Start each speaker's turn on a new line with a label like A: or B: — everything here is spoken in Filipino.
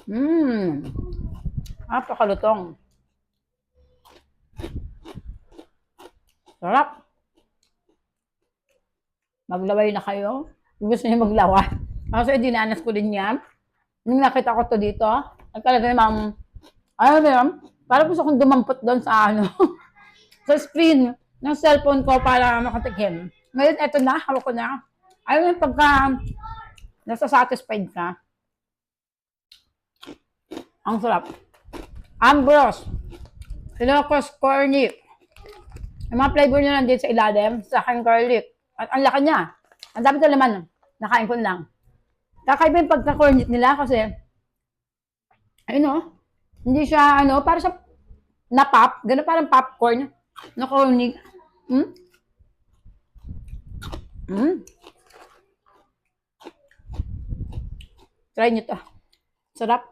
A: Mmm. Napakalutong. Sarap. Maglaway na kayo. Kung gusto niyo maglaway. Kasi dinanas ko din yan. Nung nakita ko to dito, at talaga namang, ano ba yun? Parang gusto kong dumampot doon sa ano, sa screen ng cellphone ko para makatikim. Ngayon, eto na, hawak ko na. Ayun yung pagka nasa satisfied ka. Ang sarap. Ambros. Ilocos Corny. Yung mga flavor nyo nandito sa ilalim, sa aking garlic. At ang laki niya. Ang dami ko naman. Nakain ko lang. Kakaiba yung pagka-cornit nila kasi, ayun o, hindi siya, ano, parang siya na-pop. Ganun parang popcorn na corny. Hmm? Hmm? Try nyo to. Sarap.